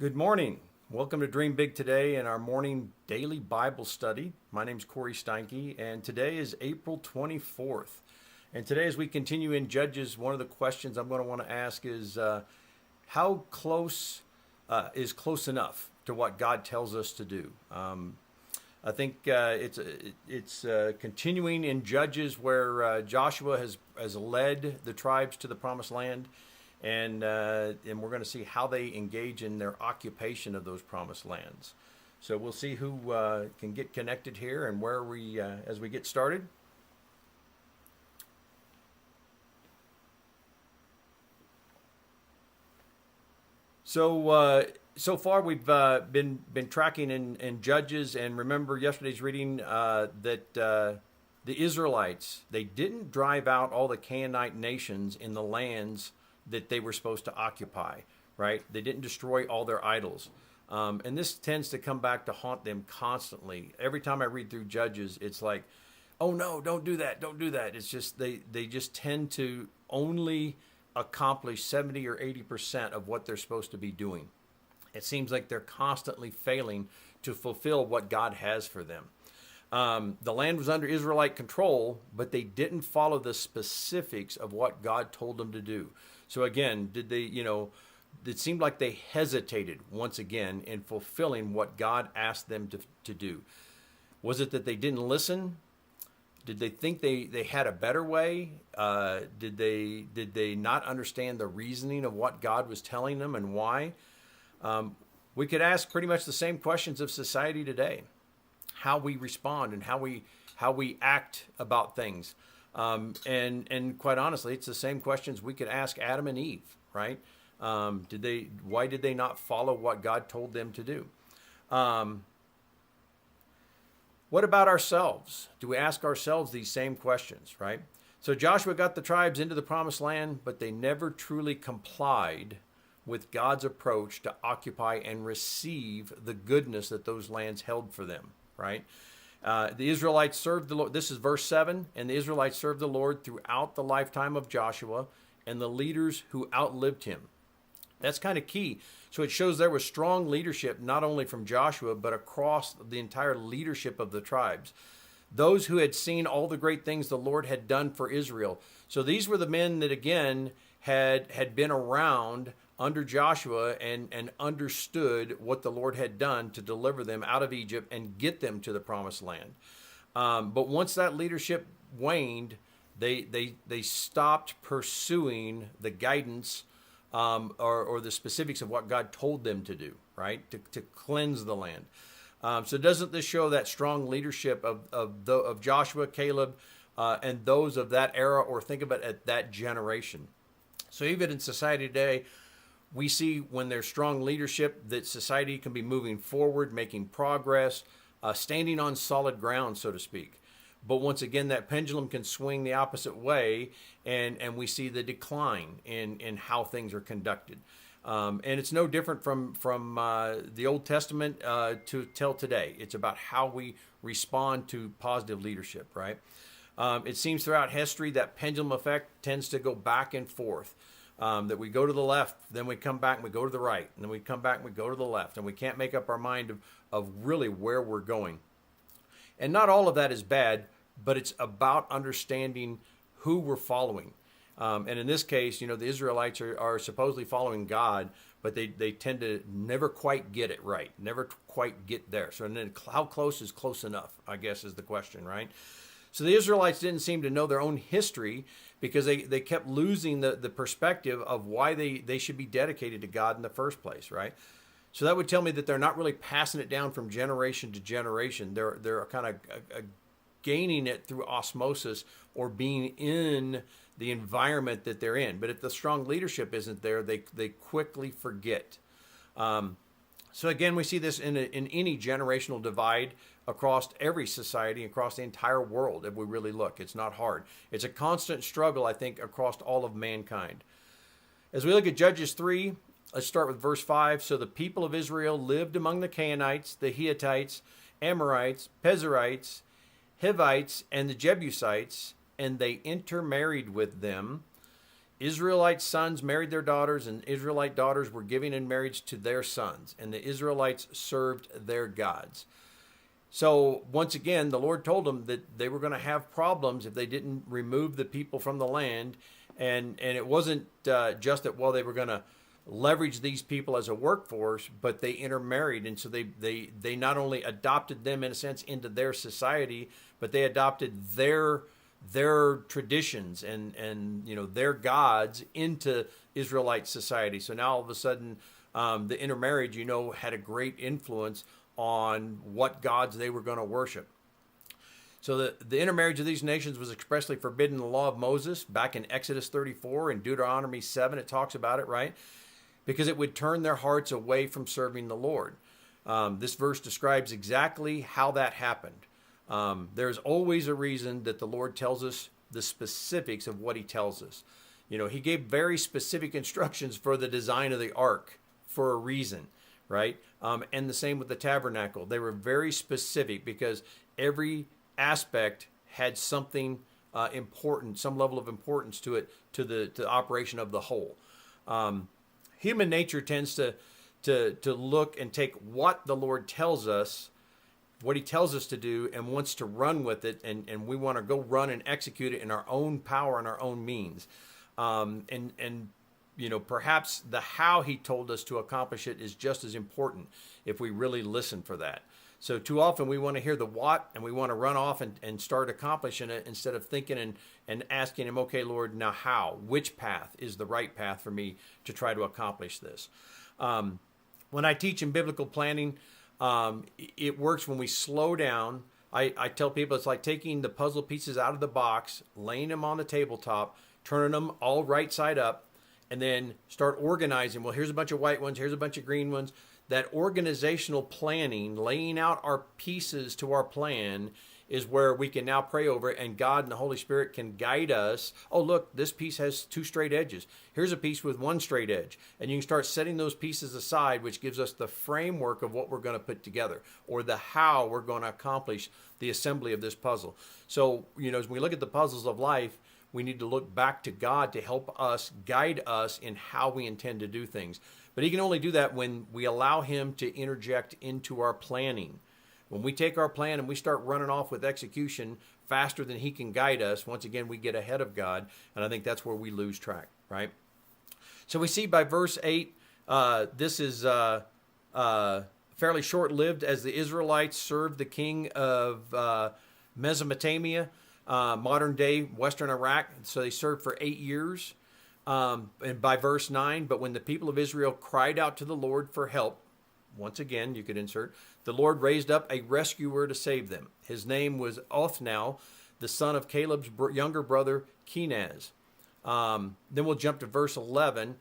Good morning. Welcome to Dream Big Today and our morning daily Bible study. My name is Corey Steinke, and today is April 24th. And today, as we continue in Judges, one of the questions I'm going to want to ask is how close is close enough to what God tells us to do? I think it's continuing in Judges where Joshua has led the tribes to the Promised Land. And we're going to see how they engage in their occupation of those promised lands. So we'll see who can get connected here and where we as we get started. So far we've been tracking in Judges, and remember yesterday's reading that the Israelites, they didn't drive out all the Canaanite nations in the lands that they were supposed to occupy, right? They didn't destroy all their idols. And this tends to come back to haunt them constantly. Every time I read through Judges, it's like, oh no, don't do that, don't do that. It's just, they just tend to only accomplish 70 or 80% of what they're supposed to be doing. It seems like they're constantly failing to fulfill what God has for them. The land was under Israelite control, but they didn't follow the specifics of what God told them to do. So again, it seemed like they hesitated once again in fulfilling what God asked them to do. Was it that they didn't listen? Did they think they had a better way? Did they not understand the reasoning of what God was telling them and why? We could ask pretty much the same questions of society today. How we respond and how we act about things. And quite honestly, it's the same questions we could ask Adam and Eve, right? Why did they not follow what God told them to do? What about ourselves? Do we ask ourselves these same questions, right? So Joshua got the tribes into the promised land, but they never truly complied with God's approach to occupy and receive the goodness that those lands held for them, right? The Israelites served the Lord. This is verse 7. And the Israelites served the Lord throughout the lifetime of Joshua and the leaders who outlived him. That's kind of key. So it shows there was strong leadership, not only from Joshua, but across the entire leadership of the tribes. Those who had seen all the great things the Lord had done for Israel. So these were the men that, again, had been around under Joshua and understood what the Lord had done to deliver them out of Egypt and get them to the promised land. But once that leadership waned, they stopped pursuing the guidance or the specifics of what God told them to do, right? To cleanse the land. So doesn't this show that strong leadership of Joshua, Caleb, and those of that era, or think of it at that generation? So even in society today, we see when there's strong leadership that society can be moving forward, making progress, standing on solid ground, so to speak. But once again, that pendulum can swing the opposite way, and we see the decline in how things are conducted. And it's no different from the Old Testament to till today. It's about how we respond to positive leadership, right? It seems throughout history that pendulum effect tends to go back and forth. That we go to the left, then we come back and we go to the right, and then we come back and we go to the left, and we can't make up our mind of really where we're going. And not all of that is bad, but it's about understanding who we're following. And in this case, the Israelites are supposedly following God, but they tend to never quite get it right, never quite get there. So then how close is close enough, I guess, is the question, right? So the Israelites didn't seem to know their own history because they kept losing the perspective of why they should be dedicated to God in the first place, right? So that would tell me that they're not really passing it down from generation to generation. They're kind of gaining it through osmosis or being in the environment that they're in. But if the strong leadership isn't there, they quickly forget. So again, we see this in any generational divide across every society, across the entire world, if we really look. It's not hard. It's a constant struggle, I think, across all of mankind. As we look at Judges 3, let's start with verse 5. So the people of Israel lived among the Canaanites, the Hittites, Amorites, Pezerites, Hivites, and the Jebusites, and they intermarried with them. Israelite sons married their daughters, and Israelite daughters were giving in marriage to their sons, and the Israelites served their gods. So once again, the Lord told them that they were going to have problems if they didn't remove the people from the land. And it wasn't just that, well, they were going to leverage these people as a workforce, but they intermarried. And so they not only adopted them, in a sense, into their society, but they adopted their traditions and their gods into Israelite society. So now all of a sudden, the intermarriage, had a great influence on what gods they were going to worship. So the intermarriage of these nations was expressly forbidden in the law of Moses. Back in Exodus 34 and Deuteronomy 7, it talks about it, right? Because it would turn their hearts away from serving the Lord. This verse describes exactly how that happened. There's always a reason that the Lord tells us the specifics of what he tells us. He gave very specific instructions for the design of the ark for a reason, right? And the same with the tabernacle. They were very specific because every aspect had something important, some level of importance to it, to the operation of the whole. Human nature tends to look and take what the Lord tells us, what he tells us to do, and wants to run with it, and we want to go run and execute it in our own power and our own means. Perhaps the how he told us to accomplish it is just as important if we really listen for that. So too often we want to hear the what, and we want to run off and start accomplishing it instead of thinking and asking him, okay, Lord, now how? Which path is the right path for me to try to accomplish this? When I teach in biblical planning, it works when we slow down. I tell people it's like taking the puzzle pieces out of the box, laying them on the tabletop, turning them all right side up, and then start organizing. Well, here's a bunch of white ones, here's a bunch of green ones. That organizational planning, laying out our pieces to our plan, is where we can now pray over it, and God and the Holy Spirit can guide us. Oh, look, this piece has 2 straight edges. Here's a piece with 1 straight edge. And you can start setting those pieces aside, which gives us the framework of what we're going to put together, or the how we're going to accomplish the assembly of this puzzle. So, as we look at the puzzles of life, we need to look back to God to help us, guide us in how we intend to do things. But he can only do that when we allow him to interject into our planning. When we take our plan and we start running off with execution faster than he can guide us, once again, we get ahead of God. And I think that's where we lose track, right? So we see by verse 8, this is fairly short-lived as the Israelites served the king of Mesopotamia, modern-day Western Iraq. So they served for 8 years. And by verse 9, but when the people of Israel cried out to the Lord for help, once again, you could insert, the Lord raised up a rescuer to save them. His name was Othniel, the son of Caleb's younger brother, Kenaz. Then we'll jump to verse 11.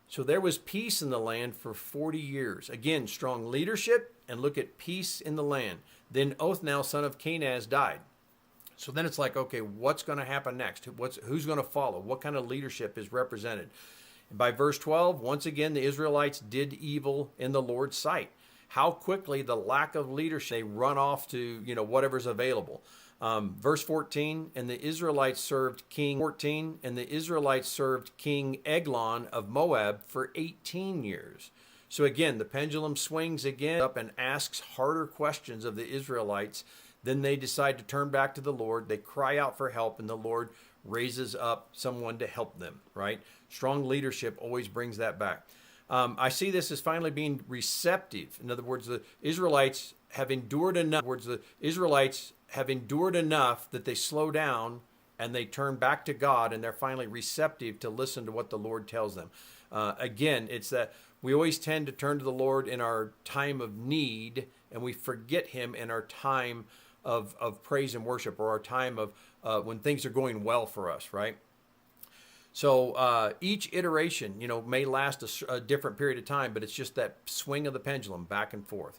So there was peace in the land for 40 years. Again, strong leadership, and look at peace in the land. Then Othniel, son of Kenaz, died. So then it's like, okay, what's going to happen next? Who's going to follow? What kind of leadership is represented? And by verse 12, once again, the Israelites did evil in the Lord's sight. How quickly the lack of leadership, they run off to, whatever's available. Verse 14, and the Israelites served King Eglon of Moab for 18 years. So again, the pendulum swings again up and asks harder questions of the Israelites. Then they decide to turn back to the Lord. They cry out for help, and the Lord raises up someone to help them, right? Strong leadership always brings that back. I see this as finally being receptive. In other words, the Israelites have endured enough. That they slow down and they turn back to God, and they're finally receptive to listen to what the Lord tells them. Again, it's that we always tend to turn to the Lord in our time of need, and we forget him in our time of praise and worship, or our time of when things are going well for us, right? So each iteration, may last a different period of time, but it's just that swing of the pendulum back and forth.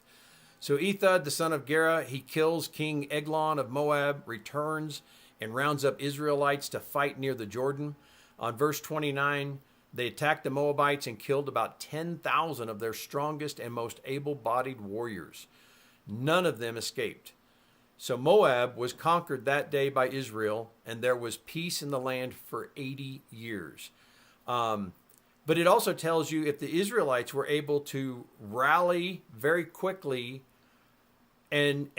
So Ehud, the son of Gera, he kills King Eglon of Moab, returns and rounds up Israelites to fight near the Jordan. On verse 29, they attacked the Moabites and killed about 10,000 of their strongest and most able-bodied warriors. None of them escaped. So Moab was conquered that day by Israel, and there was peace in the land for 80 years. But it also tells you if the Israelites were able to rally very quickly and